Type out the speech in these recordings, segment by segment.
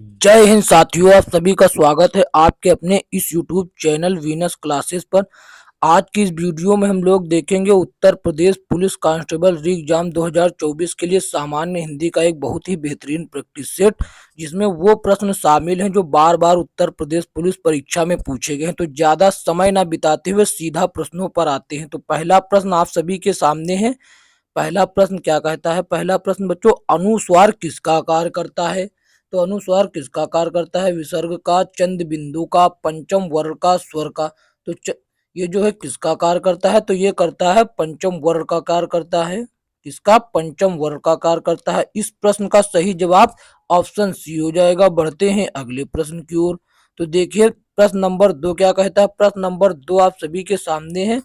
जय हिंद साथियों, आप सभी का स्वागत है आपके अपने इस YouTube चैनल वीनस क्लासेस पर। आज की इस वीडियो में हम लोग देखेंगे उत्तर प्रदेश पुलिस कांस्टेबल री एग्जाम 2024 के लिए सामान्य हिंदी का एक बहुत ही बेहतरीन प्रैक्टिस सेट, जिसमें वो प्रश्न शामिल हैं जो बार बार उत्तर प्रदेश पुलिस परीक्षा में पूछे गए हैं। तो ज़्यादा समय ना बिताते हुए सीधा प्रश्नों पर आते हैं। तो पहला प्रश्न आप सभी के सामने है। पहला प्रश्न क्या कहता है? पहला प्रश्न बच्चों, अनुस्वार किसका कार्य करता है? तो अनुस्वार किसका कार्य करता है? विसर्ग का, चंद बिंदु का, पंचम वर्ग का, स्वर का। तो ये जो है किसका कार्य करता है? तो ये करता है पंचम वर्ग का कार्य करता है। किसका? पंचम वर्ग का कार्य करता है। इस प्रश्न का सही जवाब ऑप्शन सी हो जाएगा। बढ़ते हैं अगले प्रश्न की ओर। तो देखिए प्रश्न नंबर 2 क्या कहता है? प्रश्न नंबर 2 आप सभी के सामने है।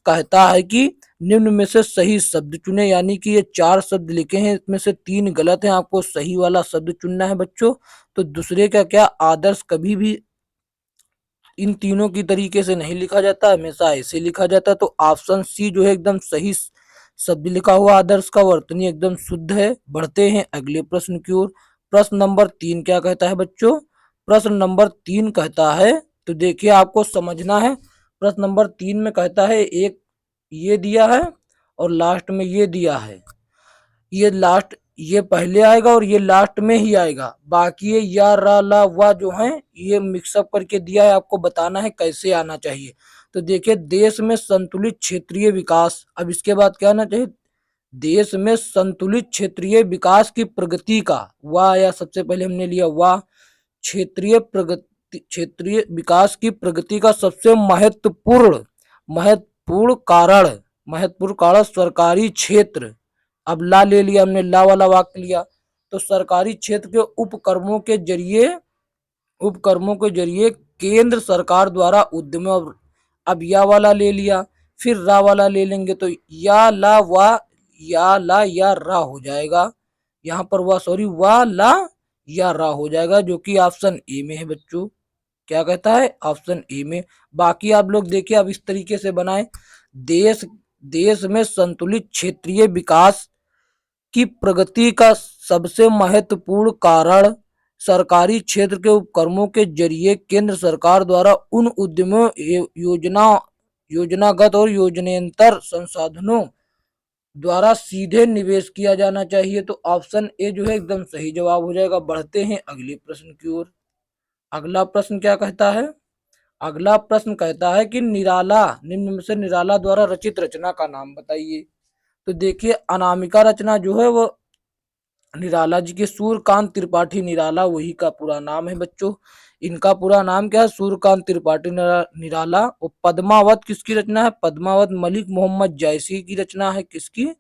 कहता है कि निम्न में से सही शब्द चुने, यानी कि ये 4 शब्द लिखे हैं, इसमें से 3 गलत हैं, आपको सही वाला शब्द चुनना है बच्चों। तो दूसरे का क्या? आदर्श कभी भी इन तीनों की तरीके से नहीं लिखा जाता, हमेशा ऐसे लिखा जाता है। तो ऑप्शन सी जो है एकदम सही शब्द लिखा हुआ आदर्श का, वर्तनी एकदम शुद्ध है। बढ़ते हैं अगले प्रश्न की ओर। प्रश्न नंबर 3 क्या कहता है बच्चों? प्रश्न नंबर 3 कहता है, तो देखिए आपको समझना है। प्रश्न नंबर 3 में कहता है एक ये दिया है और लास्ट में ये दिया है। ये लास्ट, ये पहले आएगा और ये लास्ट में ही आएगा। बाकी ये या रा ला वा जो है ये मिक्सअप करके दिया है, आपको बताना है कैसे आना चाहिए। तो देखिए देश में संतुलित क्षेत्रीय विकास, अब इसके बाद क्या आना चाहिए? देश में संतुलित क्षेत्रीय विकास की प्रगति का, वाह आया सबसे पहले हमने लिया वाह। क्षेत्रीय प्रगति, क्षेत्रीय विकास की प्रगति का सबसे महत्वपूर्ण कारण, महत्वपूर्ण कारण सरकारी क्षेत्र। अब ला ले लिया हमने, ला वाला वाक्य लिया। तो सरकारी क्षेत्र के उपक्रमों के जरिए केंद्र सरकार द्वारा उद्यमों। अब या वाला ले लिया, फिर रा वाला ले लेंगे तो या ला वा, या ला या रा हो जाएगा। यहाँ पर वाह सॉरी, वा ला या रा हो जाएगा, जो कि ऑप्शन ए में है बच्चों। क्या कहता है? ऑप्शन ए में। बाकी आप लोग देखिए अब इस तरीके से बनाए। देश देश में संतुलित क्षेत्रीय विकास की प्रगति का सबसे महत्वपूर्ण कारण सरकारी क्षेत्र के उपक्रमों के जरिए केंद्र सरकार द्वारा उन उद्यमों, योजनागत और योजनेतर संसाधनों द्वारा सीधे निवेश किया जाना चाहिए। तो ऑप्शन ए जो है एकदम सही जवाब हो जाएगा। बढ़ते हैं अगले प्रश्न की ओर। अगला प्रश्न क्या कहता है? अगला प्रश्न कहता है कि निराला, निम्न में से निराला द्वारा रचित रचना का नाम बताइए। तो देखिए अनामिका रचना जो है वो निराला जी के, सूर्यकांत त्रिपाठी निराला वही का पूरा नाम है बच्चों। इनका पूरा नाम क्या है? सूर्यकांत त्रिपाठी निराला। और पद्मावत किसकी रचना है? पद्मावत मलिक मोहम्मद जायसी की रचना है। किसकी?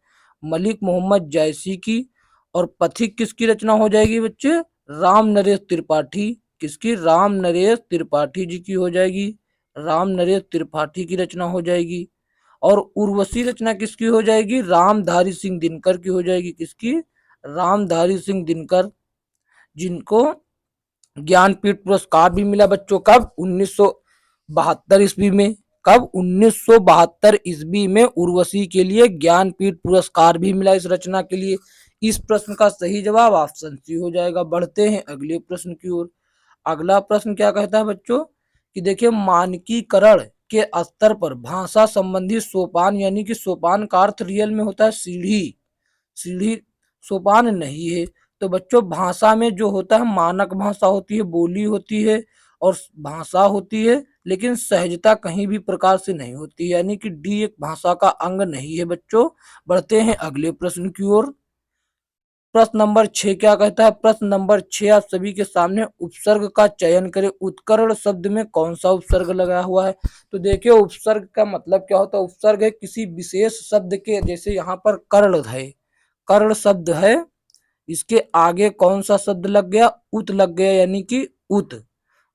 मलिक मोहम्मद जायसी की। और पथिक किसकी रचना हो जाएगी बच्चे? राम नरेश त्रिपाठी। किसकी? राम नरेश त्रिपाठी जी की हो जाएगी। राम नरेश त्रिपाठी की रचना हो जाएगी। और उर्वशी रचना किसकी हो जाएगी? रामधारी सिंह दिनकर की हो जाएगी। किसकी? रामधारी सिंह दिनकर, जिनको ज्ञानपीठ पुरस्कार भी मिला बच्चों। कब? 1972 ईस्वी में। कब? 1972 ईस्वी में उर्वशी के लिए ज्ञानपीठ पुरस्कार भी मिला इस रचना के लिए। इस प्रश्न का सही जवाब ऑप्शन सी हो जाएगा। बढ़ते हैं अगले प्रश्न की ओर। अगला प्रश्न क्या कहता है बच्चों? कि देखिए मानकीकरण के स्तर पर भाषा संबंधी सोपान, यानी कि सोपान का अर्थ रियल में होता है सीढ़ी। सीढ़ी सोपान नहीं है। तो बच्चों भाषा में जो होता है मानक भाषा होती है, बोली होती है और भाषा होती है, लेकिन सहजता कहीं भी प्रकार से नहीं होती, यानी कि डी एक भाषा का अंग नहीं है बच्चों। बढ़ते हैं अगले प्रश्न की ओर। प्रश्न नंबर 6 क्या कहता है? प्रश्न नंबर 6 आप सभी के सामने, उपसर्ग का चयन करें। उत्कर्ण शब्द में कौन सा उपसर्ग लगा हुआ है? तो देखिए उपसर्ग का मतलब क्या होता है? उपसर्ग है किसी विशेष शब्द के, जैसे यहाँ पर कर्ण है, कर्ण शब्द है, इसके आगे कौन सा शब्द लग गया? उत लग गया, यानी कि उत।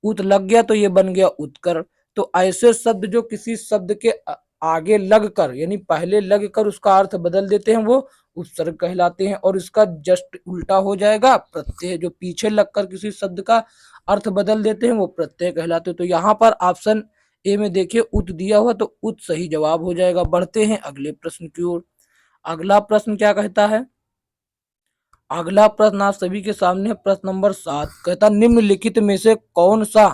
उत लग गया तो ये बन गया उत्कर्ण। तो ऐसे शब्द जो किसी शब्द के आगे लग कर, यानी पहले लग कर उसका अर्थ बदल देते हैं, वो उपसर्ग कहलाते हैं। और इसका जस्ट उल्टा हो जाएगा प्रत्यय, जो पीछे लगकर किसी शब्द का अर्थ बदल देते हैं वो प्रत्यय कहलाते हैं। तो यहाँ पर ऑप्शन ए में देखिए उत दिया हुआ, तो उत सही जवाब हो जाएगा। बढ़ते हैं अगले प्रश्न की ओर। अगला प्रश्न क्या कहता है? अगला प्रश्न आप सभी के सामने प्रश्न नंबर 7 कहता निम्नलिखित में से कौन सा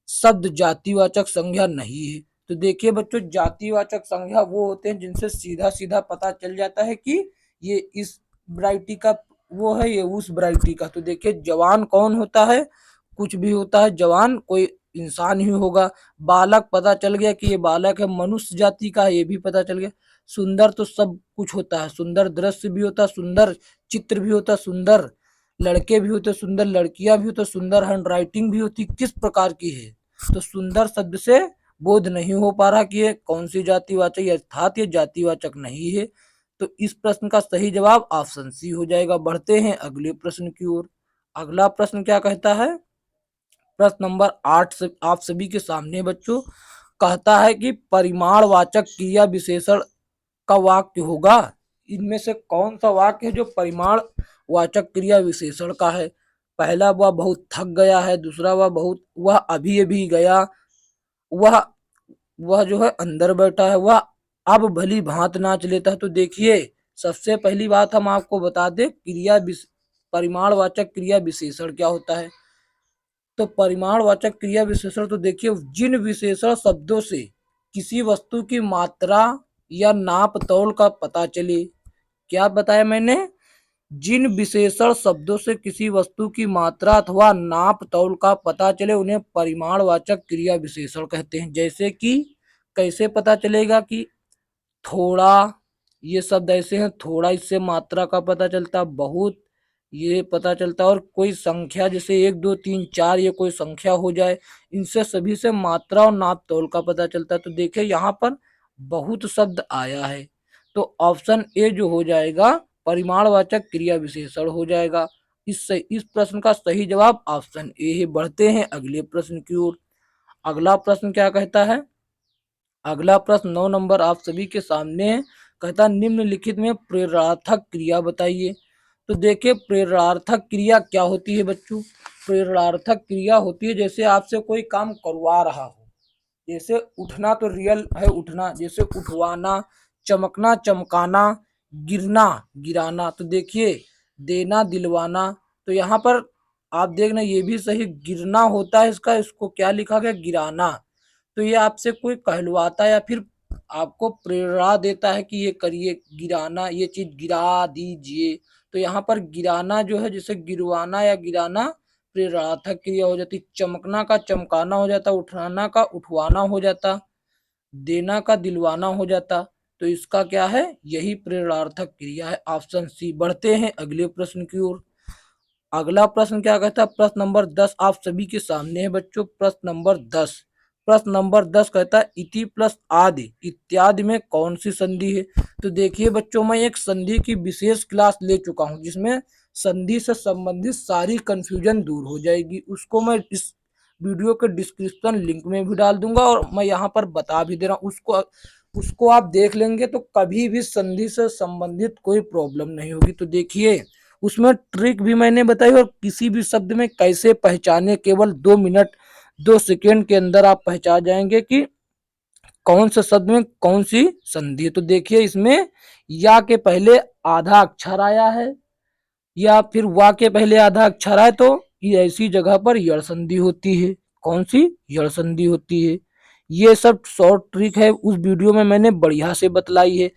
शब्द जातिवाचक संज्ञा नहीं है। तो देखिए बच्चों, जातिवाचक संज्ञा वो होते हैं जिनसे सीधा सीधा पता चल जाता है कि ये इस वैरायटी का वो है, ये उस वैरायटी का। तो देखिए जवान कौन होता है, कुछ भी होता है, जवान कोई इंसान ही होगा। बालक पता चल गया कि ये बालक है, मनुष्य जाति का है, ये भी पता चल गया। सुंदर तो सब कुछ होता है, सुंदर दृश्य भी होता है, सुंदर चित्र भी होता है, सुंदर लड़के भी होते, सुंदर लड़कियां भी होती, सुंदर हैंड राइटिंग भी होती, किस प्रकार की है। तो सुंदर शब्द से बोध नहीं हो पा रहा कि ये कौन सी जातिवाचक, अर्थात ये जातिवाचक नहीं है। तो इस प्रश्न का सही जवाब ऑप्शन सी हो जाएगा। बढ़ते हैं अगले प्रश्न की ओर। अगला प्रश्न क्या कहता है, प्रश्न नंबर 8 से आप सभी के सामने बच्चों कहता है कि परिमाणवाचक क्रिया विशेषण का वाक्य होगा। इनमें से कौन सा वाक्य है जो परिमाण वाचक क्रिया विशेषण का है। पहला, वह बहुत थक गया है। दूसरा, वह अभी अभी गया। वह वह जो है अंदर बैठा है। वह अब भली भांत नाच लेता है। तो देखिए सबसे पहली बात हम आपको बता दें, परिमाणवाचक क्रिया विशेषण क्या होता है। तो परिमाणवाचक क्रिया विशेषण, तो देखिए जिन विशेषण शब्दों से किसी वस्तु की मात्रा या नाप तौल का पता चले। क्या बताया मैंने, जिन विशेषण शब्दों से किसी वस्तु की मात्रा अथवा नाप तौल का पता चले उन्हें परिमाणवाचक क्रिया विशेषण कहते हैं। जैसे कि कैसे पता चलेगा कि थोड़ा, ये शब्द ऐसे हैं, थोड़ा इससे मात्रा का पता चलता, बहुत ये पता चलता, और कोई संख्या जैसे 1 2 3 4 ये कोई संख्या हो जाए, इनसे सभी से मात्रा और नाप तौल का पता चलता है। तो देखिए यहाँ पर बहुत शब्द आया है, तो ऑप्शन ए जो हो जाएगा परिमाणवाचक क्रिया विशेषण हो जाएगा। इस प्रश्न का सही जवाब ऑप्शन ए है। बढ़ते हैं अगले प्रश्न की ओर। अगला प्रश्न क्या कहता है, अगला प्रश्न 9 नंबर आप सभी के सामने है। कहता निम्नलिखित में प्रेरणार्थक क्रिया बताइए। तो देखिए प्रेरणार्थक क्रिया क्या होती है बच्चों। प्रेरणार्थक क्रिया होती है जैसे आपसे कोई काम करवा रहा हो। जैसे उठना तो रियल है उठना, जैसे उठवाना, चमकना चमकाना, गिरना गिराना। तो देखिए देना दिलवाना। तो यहाँ पर आप देखना ये भी सही, गिरना होता है इसका, इसको क्या लिखा गया, गिराना। तो ये आपसे कोई कहलवाता है या फिर आपको प्रेरणा देता है कि ये करिए, गिराना, ये चीज गिरा दीजिए। तो यहाँ पर गिराना जो है, जैसे गिरवाना या गिराना प्रेरणार्थक क्रिया हो जाती। चमकना का चमकाना हो जाता, उठाना का उठवाना हो जाता, देना का दिलवाना हो जाता। तो इसका क्या है, यही प्रेरणार्थक क्रिया है, ऑप्शन सी। बढ़ते हैं अगले प्रश्न की ओर। अगला प्रश्न क्या कहता है, प्रश्न नंबर 10 आप सभी के सामने है बच्चों। प्रश्न नंबर 10 कहता है इति प्लस आदि इत्यादि में कौन सी संधि है। तो देखिए बच्चों, मैं एक संधि की विशेष क्लास ले चुका हूं जिसमें संधि से संबंधित सारी कंफ्यूजन दूर हो जाएगी। उसको मैं इस वीडियो के डिस्क्रिप्शन लिंक में भी डाल दूंगा और मैं यहाँ पर बता भी दे रहा हूँ। उसको आप देख लेंगे तो कभी भी संधि से संबंधित कोई प्रॉब्लम नहीं होगी। तो देखिए उसमें ट्रिक भी मैंने बताई, और किसी भी शब्द में कैसे पहचाने, केवल 2 मिनट 2 सेकेंड के अंदर आप पहचान जाएंगे कि कौन से शब्द में कौन सी संधि है। तो देखिए इसमें या के पहले आधा अक्षर आया है या फिर वा के पहले आधा अक्षर आए तो ये ऐसी जगह पर यड़ संधि होती है। कौन सी, यड़ संधि होती है। ये सब शॉर्ट ट्रिक है, उस वीडियो में मैंने बढ़िया से बतलाई है।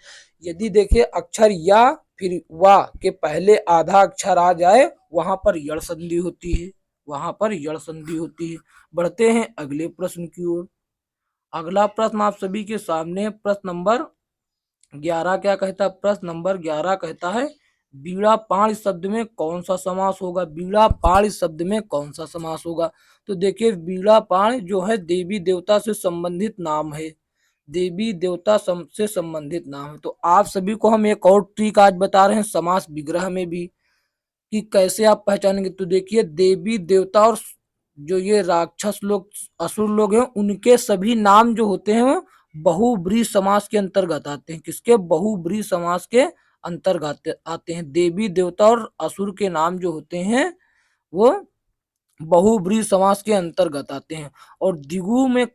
यदि देखिए अक्षर या फिर वा के पहले आधा अक्षर आ जाए वहां पर यड़ संधि होती है, वहां पर यड़ संधि होती है। बढ़ते हैं अगले प्रश्न की ओर। अगला प्रश्न आप सभी के सामने प्रश्न नंबर 11 क्या कहता है, प्रश्न नंबर 11 कहता है बीड़ा पाण शब्द में कौन सा समास होगा। बीड़ा पाण शब्द में कौन सा समास होगा। तो देखिए बीड़ा पाण जो है देवी देवता से संबंधित नाम है, देवी देवता से संबंधित नाम है। तो आप सभी को हम एक और ट्रिक आज बता रहे हैं समास विग्रह में भी, कि कैसे आप पहचानेंगे। तो देखिए देवी देवता और जो ये राक्षस लोग, असुर लोग हैं, उनके सभी नाम जो होते हैं वो बहुब्रीहि समास के अंतर्गत आते हैं। किसके, बहुब्रीहि समास के अंतर्गत आते हैं। देवी देवता और असुर के नाम जो होते हैं वो बहुब्रीहि समास के अंतर्गत आते हैं। और द्विगु में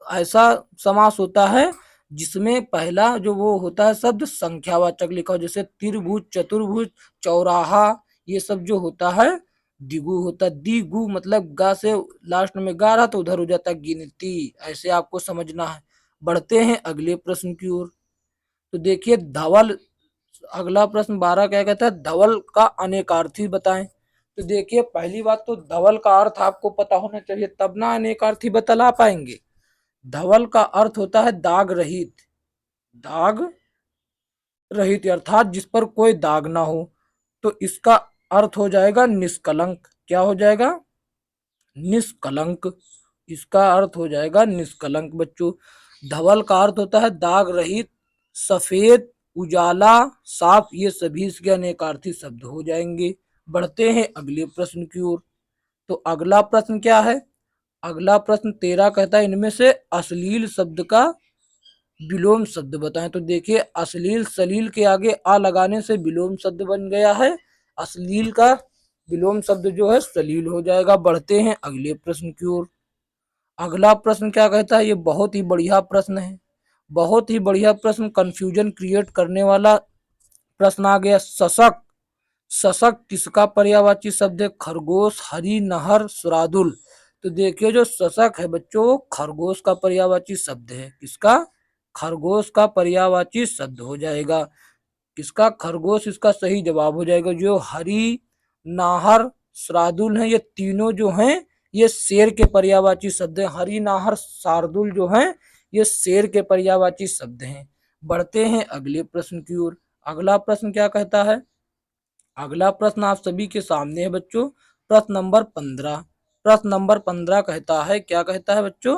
ऐसा समास होता है जिसमें पहला जो वो होता है शब्द संख्यावाचक लिखा हो, जैसे त्रिभुज, चतुर्भुज, चौराहा, ये सब जो होता है दिगु होता है। दिगु मतलब गा से लास्ट में गा रहा तो उधर हो जाता है गिनती, ऐसे आपको समझना है। बढ़ते हैं अगले प्रश्न की ओर। तो देखिए धवल, अगला प्रश्न 12 क्या कहता है, धवल का अनेकार्थी बताएं। तो देखिए पहली बात तो धवल का अर्थ आपको पता होना चाहिए, तब ना अनेकार्थी बतला पाएंगे। धवल का अर्थ होता है दाग रहित, दाग रहित अर्थात जिस पर कोई दाग ना हो। तो इसका अर्थ हो जाएगा निष्कलंक। क्या हो जाएगा, निष्कलंक। इसका अर्थ हो जाएगा निष्कलंक बच्चों। धवल का अर्थ होता है दाग रहित, सफेद, उजाला, साफ, ये सभी इसके अनेकार्थी शब्द हो जाएंगे। बढ़ते हैं अगले प्रश्न की ओर। तो अगला प्रश्न क्या है, अगला प्रश्न 13 कहता है इनमें से अश्लील शब्द का विलोम शब्द बताएं। तो देखिए अश्लील, सलील के आगे आ लगाने से विलोम शब्द बन गया है, अश्लील का विलोम शब्द जो है सलील हो जाएगा। बढ़ते हैं अगले प्रश्न की ओर। अगला प्रश्न क्या कहता है, ये बहुत ही बढ़िया प्रश्न है, बहुत ही बढ़िया प्रश्न, कंफ्यूजन क्रिएट करने वाला प्रश्न आ गया। शशक, शशक किसका पर्यायवाची शब्द है, खरगोश, हरी, नहर, सुरादुल। तो देखिए जो शशक है बच्चों खरगोश का पर्यायवाची शब्द है। किसका, खरगोश का पर्यायवाची शब्द हो जाएगा। किसका, खरगोश इसका सही जवाब हो जाएगा। जो हरी, नाहर, शार्दुल है, ये तीनों जो हैं ये शेर के पर्यायवाची शब्द हैं। हरी, नाहर, शार्दुल जो हैं ये शेर के पर्यायवाची शब्द हैं। बढ़ते हैं अगले प्रश्न की ओर। अगला प्रश्न क्या कहता है, अगला प्रश्न आप सभी के सामने है बच्चों, प्रश्न नंबर 15। प्रश्न नंबर 15 कहता है, क्या कहता है बच्चों,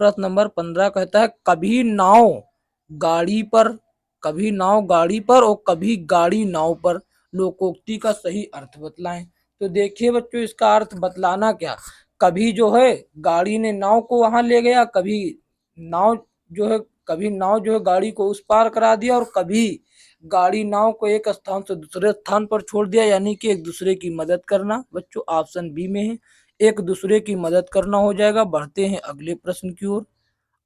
प्रश्न नंबर 15 कहता है कभी नाव गाड़ी पर, कभी नाव गाड़ी पर और कभी गाड़ी नाव पर, लोकोक्ति का सही अर्थ बतलाएं। तो देखिए बच्चों इसका अर्थ बतलाना क्या, कभी जो है गाड़ी ने नाव को वहां ले गया, कभी नाव जो है, कभी नाव जो है गाड़ी को उस पार करा दिया और कभी गाड़ी नाव को एक स्थान से दूसरे स्थान पर छोड़ दिया, यानी कि एक दूसरे की मदद करना। बच्चों ऑप्शन बी में है, एक दूसरे की मदद करना हो जाएगा। बढ़ते हैं अगले प्रश्न की ओर।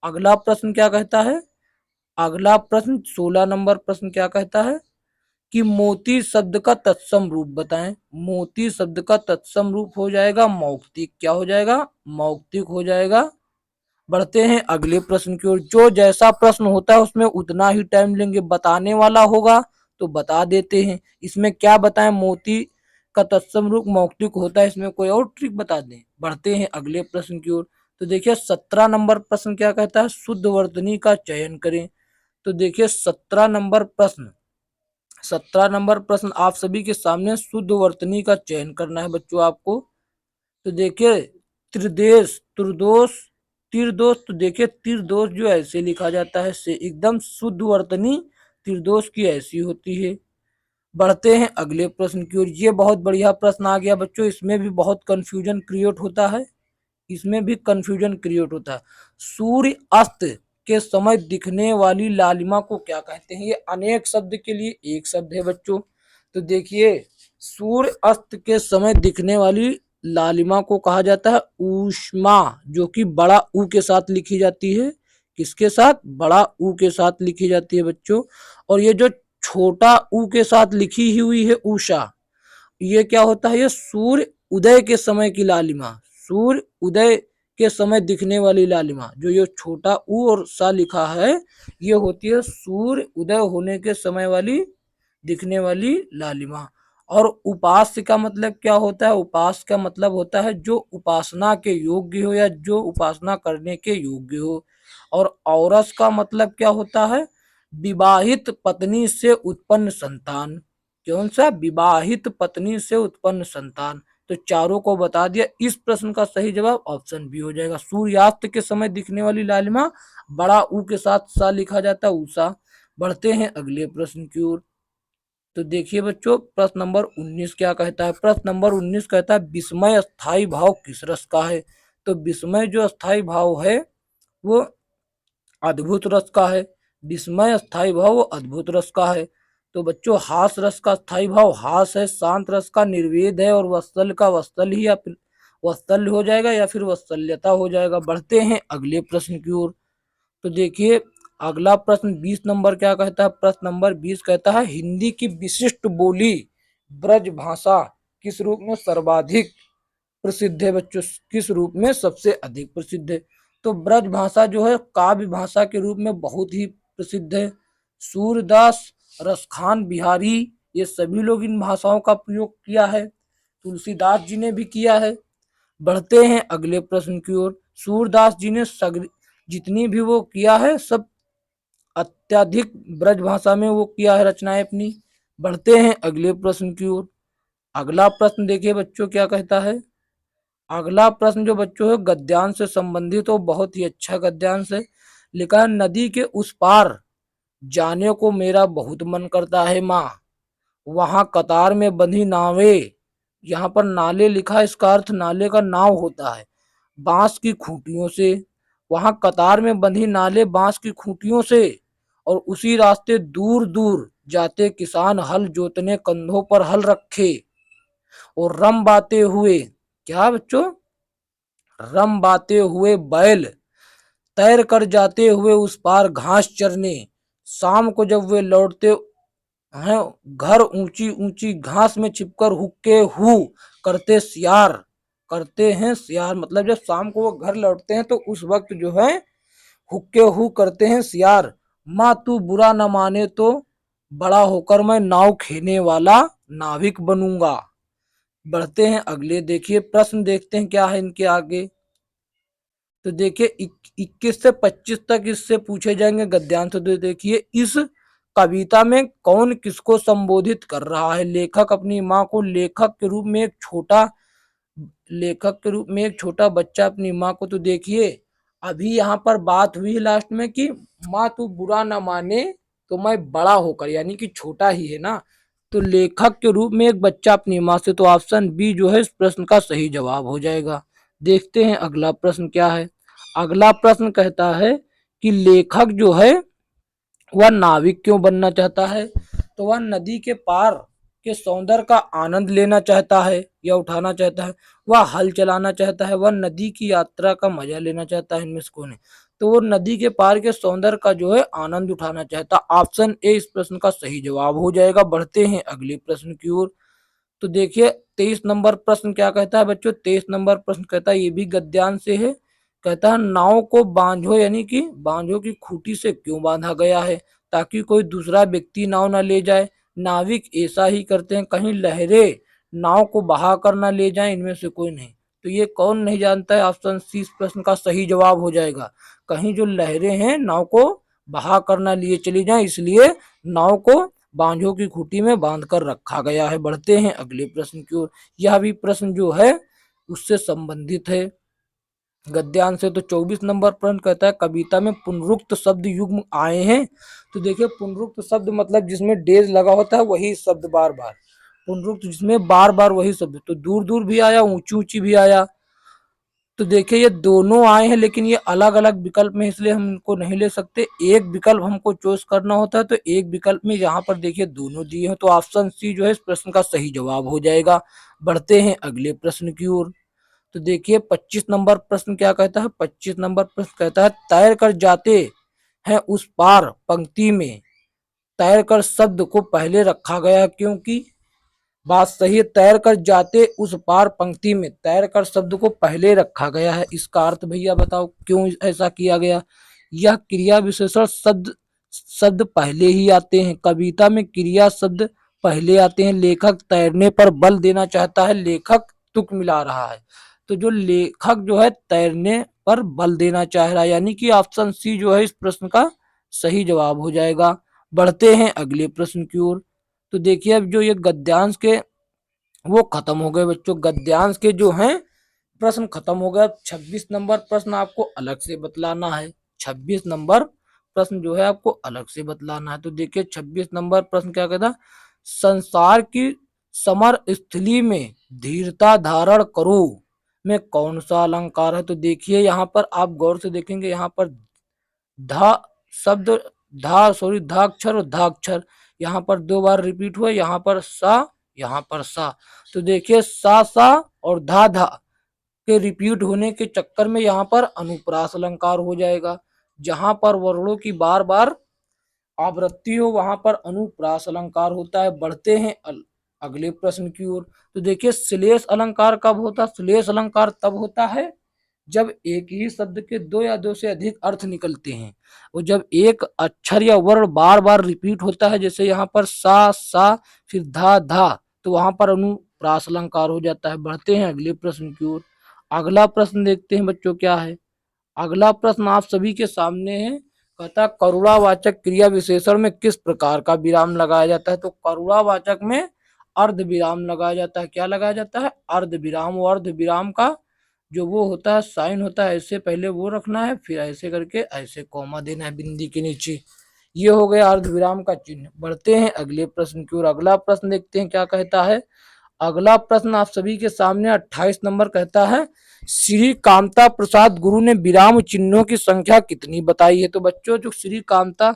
अगला प्रश्न क्या कहता है, अगला प्रश्न 16 नंबर प्रश्न क्या कहता है कि मोती शब्द का तत्सम रूप बताएं। मोती शब्द का तत्सम रूप हो जाएगा मौक्तिक। क्या हो जाएगा, मौक्तिक हो जाएगा। बढ़ते हैं अगले प्रश्न की ओर। जो जैसा प्रश्न होता है उसमें उतना ही टाइम लेंगे, बताने वाला होगा तो बता देते हैं। इसमें क्या बताएं, मोती का तत्सम रूप मौक्तिक होता है, इसमें कोई और ट्रिक बता दें। बढ़ते हैं अगले प्रश्न की ओर। तो देखिए 17 नंबर प्रश्न क्या कहता है, शुद्ध वर्तनी का चयन करें। तो देखिए 17 नंबर प्रश्न, 17 नंबर प्रश्न आप सभी के सामने, शुद्ध वर्तनी का चयन करना है बच्चों आपको। तो देखिए त्रिदेश, त्रिदोष, त्रिदोष। तो देखिए त्रिदोष जो ऐसे लिखा जाता है से एकदम शुद्ध वर्तनी त्रिदोष की ऐसी होती है। बढ़ते हैं अगले प्रश्न की ओर। ये बहुत बढ़िया प्रश्न आ गया बच्चों, इसमें भी बहुत कंफ्यूजन क्रिएट होता है, इसमें भी कंफ्यूजन क्रिएट होता है। सूर्य अस्त के समय दिखने वाली लालिमा को क्या कहते हैं, ये अनेक शब्द के लिए एक शब्द है बच्चों। तो देखिए सूर्य अस्त के समय दिखने वाली लालिमा को कहा जाता है ऊष्मा, जो कि बड़ा ऊ के साथ लिखी जाती है। किसके साथ, बड़ा ऊ के साथ लिखी जाती है बच्चों। और ये जो छोटा ऊ के साथ लिखी हुई है उषा, ये क्या होता है, ये सूर्य उदय के समय की लालिमा, सूर्य उदय के समय दिखने वाली लालिमा। जो ये छोटा ऊ और सा लिखा है ये होती है सूर्य उदय होने के समय वाली दिखने वाली लालिमा। और उपास्य का मतलब क्या होता है, उपास का मतलब होता है जो उपासना के योग्य हो या जो उपासना करने के योग्य हो। और औरस का मतलब क्या होता है, विवाहित पत्नी से उत्पन्न संतान। कौन सा, विवाहित पत्नी से उत्पन्न संतान। तो चारों को बता दिया। इस प्रश्न का सही जवाब ऑप्शन बी हो जाएगा। सूर्यास्त के समय दिखने वाली लालिमा बड़ा ऊ के साथ सा लिखा जाता है, ऊषा। बढ़ते हैं अगले प्रश्न की ओर। तो देखिए बच्चों प्रश्न नंबर 19 क्या कहता है, प्रश्न नंबर 19 कहता है विस्मय स्थायी भाव किस रस का है। तो विस्मय जो स्थायी भाव है वो अद्भुत रस का है। विस्मय स्थायी भाव वो अद्भुत रस का है। तो बच्चों हास रस का स्थायी भाव हास है, शांत रस का निर्वेद है, और वत्सल का वत्सल ही या फिर वत्सल्य हो जाएगा या फिर वत्सल्यता हो जाएगा। बढ़ते हैं अगले प्रश्न की ओर। तो देखिए अगला प्रश्न 20 नंबर क्या कहता है, प्रश्न नंबर 20 कहता है हिंदी की विशिष्ट बोली ब्रज भाषा किस रूप में सर्वाधिक प्रसिद्ध है बच्चों, किस रूप में सबसे अधिक प्रसिद्ध है? तो ब्रज भाषा जो है काव्य भाषा के रूप में बहुत ही प्रसिद्ध है। सूरदास, रसखान बिहारी, ये सभी लोग इन भाषाओं का प्रयोग किया है। तुलसीदास जी ने भी किया है। बढ़ते हैं अगले प्रश्न की ओर। सूरदास जी ने जितनी भी वो किया है सब अत्यधिक ब्रज भाषा में वो किया है रचनाएं अपनी। बढ़ते हैं अगले प्रश्न की ओर। अगला प्रश्न देखिए बच्चों क्या कहता है। अगला प्रश्न जो बच्चों है गद्यांश से संबंधित हो, बहुत ही अच्छा गद्यांश है। लिखा है नदी के उस पार जाने को मेरा बहुत मन करता है माँ, वहां कतार में बंधी नावे, यहाँ पर नाले लिखा है, इसका अर्थ नाले का नाव होता है, बांस की खूंटियों से। वहां कतार में बंधी नाले बांस की खूंटियों से, और उसी रास्ते दूर दूर जाते किसान हल जोतने कंधों पर हल रखे, और रम बाते हुए, क्या बच्चों, रम बाते हुए बैल तैर कर जाते हुए उस पार घास चरने। शाम को जब वे लौटते हैं घर ऊंची ऊंची घास में छिपकर हुक्के हु करते सियार, करते हैं सियार, मतलब जब शाम को वो घर लौटते हैं तो उस वक्त जो है हुक्के हु करते हैं सियार। माँ तू बुरा न माने तो बड़ा होकर मैं नाव खेने वाला नाविक बनूंगा। बढ़ते हैं अगले, देखिए प्रश्न देखते हैं क्या है इनके आगे। तो देखिए 21 से 25 तक इससे पूछे जाएंगे गद्यांश। तो देखिए इस कविता में कौन किसको संबोधित कर रहा है। लेखक अपनी माँ को, लेखक के रूप में एक छोटा, लेखक के रूप में एक छोटा बच्चा अपनी माँ को। तो देखिए अभी यहाँ पर बात हुई लास्ट में कि माँ तू बुरा ना माने तो मैं बड़ा होकर, यानी कि छोटा ही है ना, तो लेखक के रूप में एक बच्चा अपनी माँ से, तो ऑप्शन बी जो है इस प्रश्न का सही जवाब हो जाएगा। देखते हैं अगला प्रश्न क्या है। अगला प्रश्न कहता है कि लेखक जो है वह नाविक क्यों बनना चाहता है। तो वह नदी के पार के सौंदर्य का आनंद लेना चाहता है या उठाना चाहता है, वह हल चलाना चाहता है, वह नदी की यात्रा का मजा लेना चाहता है, इनमें से कौन है। तो वो नदी के पार के सौंदर्य का जो है आनंद उठाना चाहता। ऑप्शन ए इस प्रश्न का सही जवाब हो जाएगा। बढ़ते हैं अगले प्रश्न की ओर। तो देखिए 23 नंबर प्रश्न क्या कहता है बच्चों। 23 नंबर प्रश्न कहता है, ये भी गद्यांश से है। कहता है नाव को बांझो, यानी कि बांझो की खूंटी से क्यों बांधा गया है, ताकि कोई दूसरा व्यक्ति नाव ना ले जाए। नाविक ऐसा ही करते हैं, कहीं लहरें नाव को बहा कर ना ले जाएं, इनमें से कोई नहीं। तो ये कौन नहीं जानता है, ऑप्शन सी इस प्रश्न का सही जवाब हो जाएगा। कहीं जो लहरें हैं नाव को बहा कर ना लिए चली जाएं, इसलिए नाव को बांझों की खूंटी में बांध कर रखा गया है। बढ़ते हैं अगले प्रश्न की ओर। यह भी प्रश्न जो है उससे संबंधित है गद्यांश से। तो 24 नंबर प्रश्न कहता है कविता में पुनरुक्त शब्द युग्म आए हैं। तो देखिए पुनरुक्त शब्द मतलब जिसमें डेज लगा होता है वही शब्द बार बार, पुनरुक्त जिसमें बार बार वही शब्द। तो दूर दूर भी आया, ऊंची ऊंची भी आया। तो देखिए ये दोनों आए हैं लेकिन ये अलग अलग विकल्प में, इसलिए हम इनको नहीं ले सकते। एक विकल्प हमको चॉइस करना होता है, तो एक विकल्प में यहाँ पर देखिए दोनों दिए हैं, तो ऑप्शन सी जो है इस प्रश्न का सही जवाब हो जाएगा। बढ़ते हैं अगले प्रश्न की ओर। तो देखिए 25 नंबर प्रश्न क्या कहता है। 25 नंबर प्रश्न कहता है तैर कर जाते हैं उस पार पंक्ति में तैर कर शब्द को पहले रखा गया क्योंकि। बात सही है, तैर कर जाते उस पार पंक्ति में तैर कर शब्द को पहले रखा गया है। इसका अर्थ भैया बताओ क्यों ऐसा किया गया। यह क्रिया विशेषण शब्द शब्द पहले ही आते हैं, कविता में क्रिया शब्द पहले आते हैं। लेखक तैरने पर बल देना चाहता है, लेखक तुक मिला रहा है। तो जो लेखक जो है तैरने पर बल देना चाह रहा है, यानी कि ऑप्शन सी जो है इस प्रश्न का सही जवाब हो जाएगा। बढ़ते हैं अगले प्रश्न की ओर। तो देखिए अब जो ये गद्यांश के वो खत्म हो गए बच्चों, गद्यांश के जो हैं प्रश्न खत्म हो गए। 26 नंबर प्रश्न आपको अलग से बतलाना है। 26 नंबर प्रश्न जो है आपको अलग से बतलाना है। तो देखिए 26 नंबर प्रश्न क्या कहता है, संसार की समर स्थली में धीरता धारण करो में कौन सा अलंकार है। तो देखिए यहाँ पर आप गौर से देखेंगे, यहाँ पर धा शब्द, धाक्षर और धाक्षर यहाँ पर दो बार रिपीट हुआ, यहाँ पर सा, यहाँ पर सा। तो देखिए सा और धा के रिपीट होने के चक्कर में यहाँ पर अनुप्रास अलंकार हो जाएगा। जहां पर वर्णों की बार बार आवृत्ति हो वहां पर अनुप्रास अलंकार होता है। बढ़ते हैं अगले प्रश्न की ओर। तो देखिए श्लेष अलंकार कब होता है? श्लेष अलंकार तब होता है जब एक ही शब्द के दो या दो से अधिक अर्थ निकलते हैं और जब एक अक्षर या वर्ण बार बार रिपीट होता है, जैसे यहाँ पर सा फिर धा, तो वहां पर अनुप्रास अलंकार हो जाता है। बढ़ते हैं अगले प्रश्न की ओर। अगला प्रश्न देखते हैं बच्चों क्या है। अगला प्रश्न आप सभी के सामने है, कहता करुणावाचक क्रिया विशेषण में किस प्रकार का विराम लगाया जाता है? तो करुणावाचक में अर्ध विराम लगाया जाता है। क्या लगाया जाता है? अर्ध विराम। और अर्ध विराम का जो वो होता है साइन होता है, ऐसे पहले वो रखना है, फिर ऐसे करके ऐसे कॉमा देना है बिंदी के नीचे। ये हो गया अर्ध विराम का चिन्ह। बढ़ते हैं अगले प्रश्न की ओर। अगला प्रश्न देखते हैं क्या कहता है। अगला प्रश्न आप सभी के सामने 28 नंबर कहता है श्री कामता प्रसाद गुरु ने विराम चिन्हों की संख्या कितनी बताई है? तो बच्चों जो श्री कामता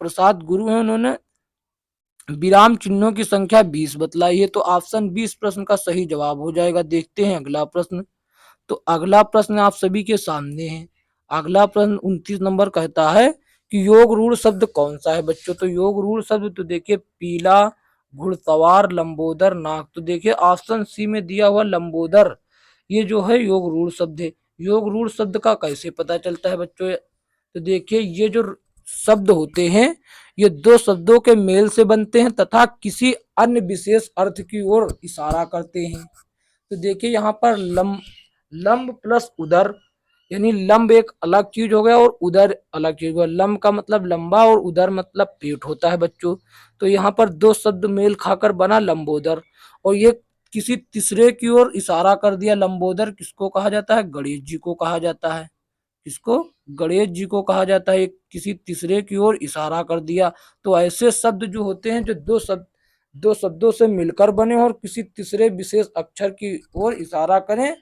प्रसाद गुरु हैं उन्होंने विराम चिन्हों की संख्या 20 बतलाई है। तो ऑप्शन 20 प्रश्न का सही जवाब हो जाएगा। देखते हैं अगला प्रश्न। तो अगला प्रश्न आप सभी के सामने है। अगला प्रश्न 29 नंबर कहता है कि योग रूढ़ शब्द कौन सा है बच्चों? तो योग रूढ़ शब्द तो देखिए पीला, घुड़सवार, लंबोदर, नाग। तो देखिए ऑप्शन सी में दिया हुआ लंबोदर, ये जो है योग रूढ़ शब्द है। योग रूढ़ शब्द का कैसे पता चलता है बच्चों? तो देखिए ये जो शब्द होते हैं ये दो शब्दों के मेल से बनते हैं तथा किसी अन्य विशेष अर्थ की ओर इशारा करते हैं। तो देखिए यहाँ पर लंब प्लस उदर, यानी लंब एक अलग चीज हो गया और उदर अलग चीज हो गया। लंब का मतलब लंबा और उदर मतलब पेट होता है बच्चों। तो यहाँ पर दो शब्द मेल खाकर बना लंबोदर, और ये किसी तीसरे की ओर इशारा कर दिया। लंबोदर किसको कहा जाता है? गणेश जी को कहा जाता है। किसको? गणेश जी को कहा जाता है। किसी तीसरे की ओर इशारा कर दिया। तो ऐसे शब्द जो होते हैं जो दो शब्दों से मिलकर बने और किसी तीसरे विशेष अक्षर की ओर इशारा करें,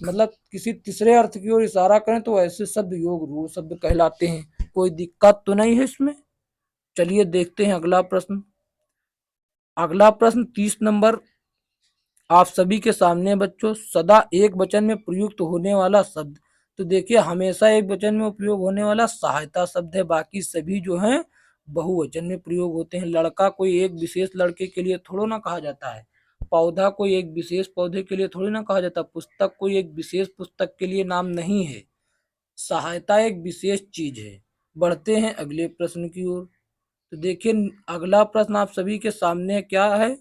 मतलब किसी तीसरे अर्थ की ओर इशारा करें, तो ऐसे शब्द योग रूढ़ शब्द कहलाते हैं। कोई दिक्कत तो नहीं है इसमें? चलिए देखते हैं अगला प्रश्न। अगला प्रश्न 30 नंबर आप सभी के सामने बच्चों। सदा एक वचन में प्रयुक्त होने वाला शब्द। तो देखिए हमेशा एक वचन में उपयोग होने वाला सहायता शब्द है, बाकी सभी जो हैं बहुवचन में प्रयोग होते हैं। लड़का कोई एक विशेष लड़के के लिए थोड़ा ना कहा जाता है, पौधा कोई एक विशेष पौधे के लिए थोड़ी ना कहा जाता, पुस्तक कोई एक विशेष पुस्तक के लिए नाम नहीं है। सहायता एक विशेष चीज है। बढ़ते हैं अगले प्रश्न की ओर। तो देखिए अगला प्रश्न आप सभी के सामने क्या है।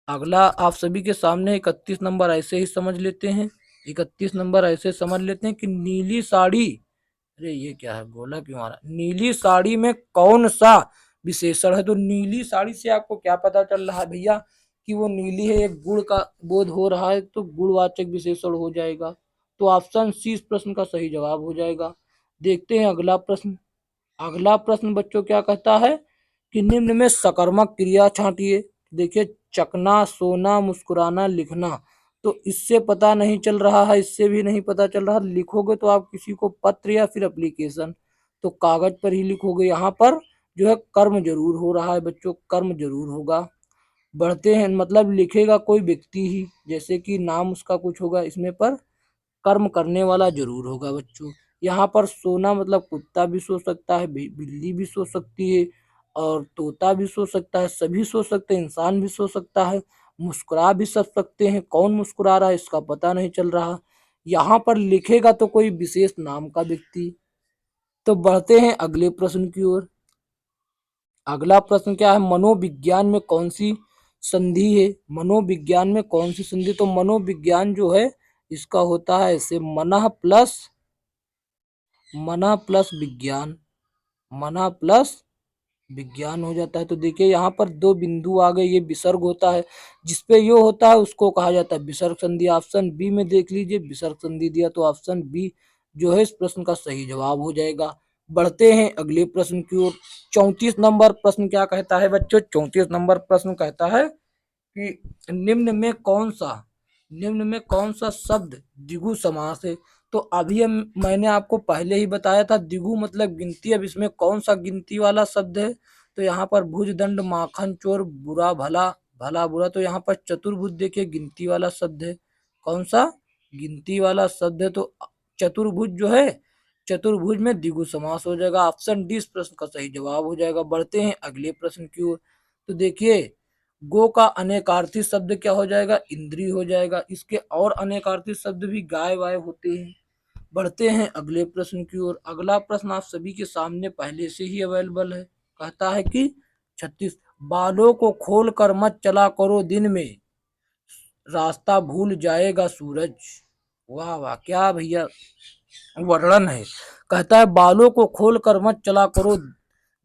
अगला आप सभी के सामने 31 नंबर ऐसे ही समझ लेते हैं। 31 नंबर ऐसे समझ लेते हैं कि नीली साड़ी, अरे ये क्या है, गोला क्यों आ रहा है? नीली साड़ी में कौन सा विशेषण है? तो नीली साड़ी से आपको क्या पता चल रहा है भैया कि वो नीली है? एक गुड़ का बोध हो रहा है, तो गुणवाचक विशेषण हो जाएगा। तो ऑप्शन सी इस प्रश्न का सही जवाब हो जाएगा। देखते हैं अगला प्रश्न। अगला प्रश्न बच्चों क्या कहता है कि निम्न में सकर्मक क्रिया छांटिए। देखिए चकना, सोना, मुस्कुराना, लिखना। तो इससे पता नहीं चल रहा है, इससे भी नहीं पता चल रहा। लिखोगे तो आप किसी को पत्र या फिर एप्लीकेशन, तो कागज पर ही लिखोगे। यहाँ पर जो है कर्म जरूर हो रहा है बच्चों, कर्म जरूर होगा। बढ़ते हैं, मतलब लिखेगा कोई व्यक्ति ही, जैसे कि नाम उसका कुछ होगा, इसमें पर कर्म करने वाला जरूर होगा बच्चों। यहाँ पर सोना मतलब कुत्ता भी सो सकता है, बिल्ली भी सो सकती है, और तोता भी सो सकता है, सभी सो सकते हैं, इंसान भी सो सकता है, मुस्कुरा भी सब सकते हैं। कौन मुस्कुरा रहा है इसका पता नहीं चल रहा। यहाँ पर लिखेगा तो कोई विशेष नाम का व्यक्ति। तो बढ़ते हैं अगले प्रश्न की ओर। अगला प्रश्न क्या है, मनोविज्ञान में कौन सी संधि है? मनोविज्ञान में कौन सी संधि? तो मनोविज्ञान जो है इसका होता है ऐसे, मना प्लस विज्ञान, मना प्लस विज्ञान हो जाता है। तो देखिए यहाँ पर दो बिंदु आ गए, ये विसर्ग होता है, जिसपे यो होता है उसको कहा जाता है विसर्ग संधि। ऑप्शन बी में देख लीजिए विसर्ग संधि दिया, तो ऑप्शन बी जो है इस प्रश्न का सही जवाब हो जाएगा। बढ़ते हैं अगले प्रश्न की ओर। 34 नंबर प्रश्न क्या कहता है बच्चों? 34 नंबर प्रश्न कहता है कि निम्न में कौन सा शब्द द्विगु समास है? तो अभी मैंने आपको पहले ही बताया था द्विगु मतलब गिनती। अब इसमें कौन सा गिनती वाला शब्द है? तो यहाँ पर भुज, दंड, माखन, चोर, बुरा, भला, भला बुरा। तो यहाँ पर चतुर्भुज देखिए गिनती वाला शब्द है। कौन सा? गिनती वाला शब्द है। तो चतुर्भुज जो है, चतुर्भुज में द्विगु समास हो जाएगा। ऑप्शन डी इस प्रश्न का सही जवाब हो जाएगा। बढ़ते हैं अगले प्रश्न की ओर। तो देखिए गो का अनेकार्थी शब्द क्या हो जाएगा, इंद्री हो जाएगा। इसके और अनेकार्थी शब्द भी गाय वाय होते हैं। बढ़ते हैं अगले प्रश्न की ओर। अगला प्रश्न आप सभी के सामने पहले से ही अवेलेबल है। कहता है कि 36, बालों को खोल कर मत चला करो दिन में, रास्ता भूल जाएगा सूरज। वाह वाह, क्या भैया वर्णन है। कहता है बालों को खोल कर मत चला करो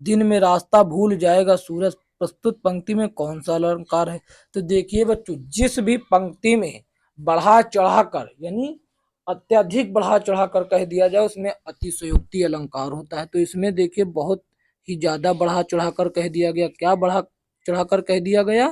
दिन में, रास्ता भूल जाएगा सूरज। प्रस्तुत पंक्ति में कौन सा अलंकार है? तो देखिए बच्चों, जिस भी पंक्ति में बढ़ा चढ़ाकर यानी अत्यधिक बढ़ा चढ़ाकर कह दिया जाए उसमें अतिशयोक्ति अलंकार होता है। तो इसमें देखिए बहुत ही ज्यादा बढ़ा चढ़ाकर कह दिया गया। क्या बढ़ा चढ़ाकर कह दिया गया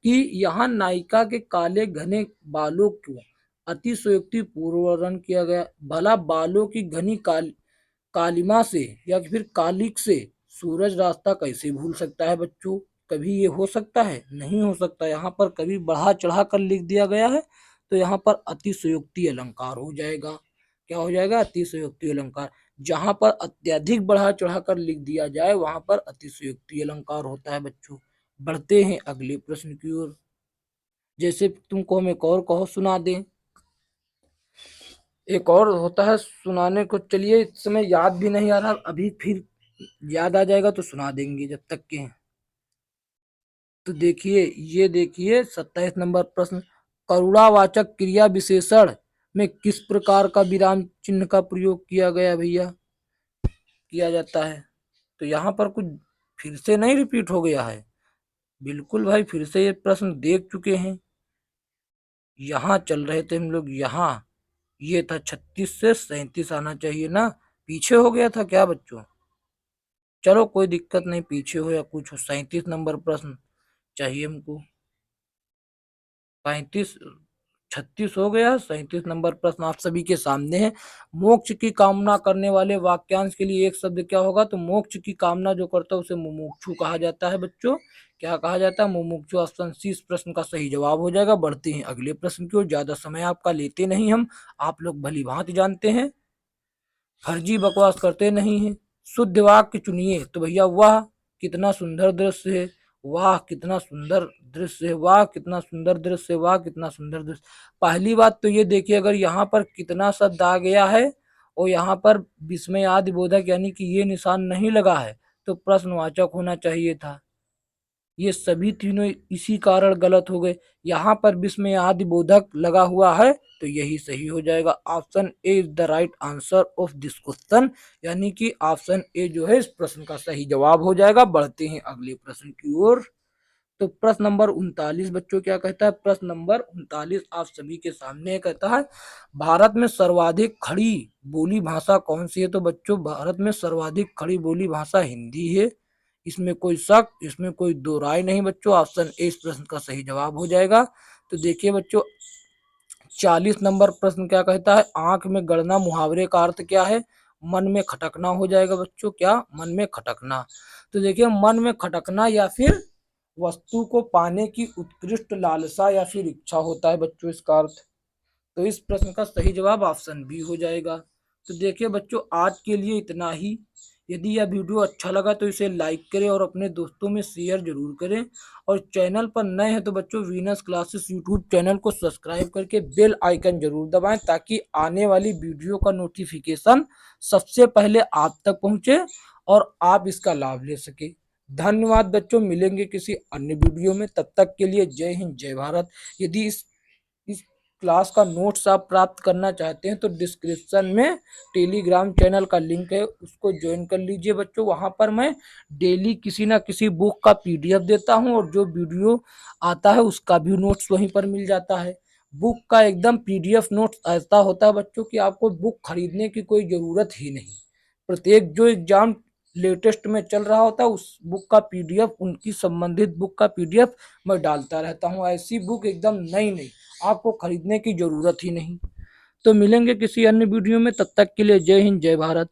कि यहाँ नायिका के काले घने बालों को अतिशयोक्ति पूर्व वर्णन किया गया। भला बालों की घनी कालिमा से या फिर कालिक से सूरज रास्ता कैसे भूल सकता है बच्चों? कभी ये हो सकता है? नहीं हो सकता। यहाँ पर कभी बढ़ा चढ़ा कर लिख दिया गया है तो यहाँ पर अतिशयोक्ति अलंकार हो जाएगा। क्या हो जाएगा? अतिशयोक्ति अलंकार। जहां पर अत्यधिक बढ़ा चढ़ा कर लिख दिया जाए वहां पर अतिशयोक्ति अलंकार होता है बच्चों। बढ़ते हैं अगले प्रश्न की ओर। जैसे तुमको हम एक और कहो सुना दें, एक और होता है सुनाने को। चलिए इस समय याद भी नहीं आ रहा, अभी फिर याद आ जाएगा तो सुना देंगे जब तक के। तो देखिए, ये देखिए 27 नंबर प्रश्न, करुणावाचक क्रिया विशेषण में किस प्रकार का विराम चिन्ह का प्रयोग किया गया भैया, किया जाता है? तो यहाँ पर कुछ फिर से नहीं रिपीट हो गया है? बिल्कुल भाई, फिर से ये प्रश्न देख चुके हैं। यहाँ चल रहे थे हम लोग, यहाँ ये था 36 से 37 आना चाहिए ना, पीछे हो गया था क्या बच्चों? चलो कोई दिक्कत नहीं, पीछे हो या कुछ हो। 37 नंबर प्रश्न चाहिए हमको। 35 36 हो गया, 37 नंबर प्रश्न आप सभी के सामने है। मोक्ष की कामना करने वाले वाक्यांश के लिए एक शब्द क्या होगा? तो मोक्ष की कामना जो करता है उसे मुमुक्षु कहा जाता है बच्चों। क्या कहा जाता है? मुमुक्षु। ऑप्शन सी इस प्रश्न का सही जवाब हो जाएगा। बढ़ते हैं अगले प्रश्न की ओर। ज्यादा समय आपका लेते नहीं हम, आप लोग भली भांति जानते हैं, फर्जी बकवास करते नहीं है। शुद्ध वाक्य चुनिए। तो भैया वाह कितना सुंदर दृश्य है, वाह कितना सुंदर दृश्य है, वाह कितना सुंदर दृश्य है, वाह कितना सुंदर दृश्य। पहली बात तो ये देखिए, अगर यहाँ पर कितना शब्द आ गया है और यहाँ पर विस्मयादि बोधक यानी कि ये निशान नहीं लगा है तो प्रश्नवाचक होना चाहिए था। ये सभी तीनों इसी कारण गलत हो गए। यहाँ पर विस्मय आदि बोधक लगा हुआ है तो यही सही हो जाएगा। Option A is the right answer of this question, यानी कि ऑप्शन ए जो है इस प्रश्न का सही जवाब हो जाएगा। बढ़ते हैं अगले प्रश्न की ओर। तो प्रश्न नंबर 39 बच्चों क्या कहता है? प्रश्न नंबर 39 आप सभी के सामने कहता है, भारत में सर्वाधिक खड़ी बोली भाषा कौन सी है? तो बच्चों भारत में सर्वाधिक खड़ी बोली भाषा हिंदी है, इसमें कोई शक, इसमें कोई दो राय नहीं बच्चों। ऑप्शन ए इस प्रश्न का सही जवाब हो जाएगा। तो देखिए बच्चों 40 नंबर प्रश्न क्या कहता है? आंख में गड़ना मुहावरे का अर्थ क्या है? मन में खटकना हो जाएगा बच्चों। क्या? मन में खटकना। तो देखिए मन में खटकना या फिर वस्तु को पाने की उत्कृष्ट लालसा या फिर इच्छा होता है बच्चों इसका अर्थ। तो इस प्रश्न का सही जवाब ऑप्शन बी हो जाएगा। तो देखिए बच्चों आज के लिए इतना ही। यदि यह वीडियो अच्छा लगा तो इसे लाइक करें और अपने दोस्तों में शेयर जरूर करें। और चैनल पर नए हैं तो बच्चों वीनस क्लासेस यूट्यूब चैनल को सब्सक्राइब करके बेल आइकन जरूर दबाएं ताकि आने वाली वीडियो का नोटिफिकेशन सबसे पहले आप तक पहुंचे और आप इसका लाभ ले सके। धन्यवाद बच्चों, मिलेंगे किसी अन्य वीडियो में, तब तक के लिए जय हिंद जय भारत। यदि इस क्लास का नोट्स आप प्राप्त करना चाहते हैं तो डिस्क्रिप्शन में टेलीग्राम चैनल का लिंक है, उसको ज्वाइन कर लीजिए बच्चों। वहां पर मैं डेली किसी ना किसी बुक का पीडीएफ देता हूं और जो वीडियो आता है उसका भी नोट्स वहीं पर मिल जाता है। बुक का एकदम पीडीएफ नोट्स ऐसा होता है बच्चों कि आपको बुक खरीदने की कोई जरूरत ही नहीं। प्रत्येक जो एग्जाम लेटेस्ट में चल रहा होता है उस बुक का पीडीएफ, उनकी संबंधित बुक का पीडीएफ मैं डालता रहता हूँ। ऐसी बुक एकदम नई नई, आपको खरीदने की जरूरत ही नहीं। तो मिलेंगे किसी अन्य वीडियो में, तब तक के लिए जय हिंद जय भारत।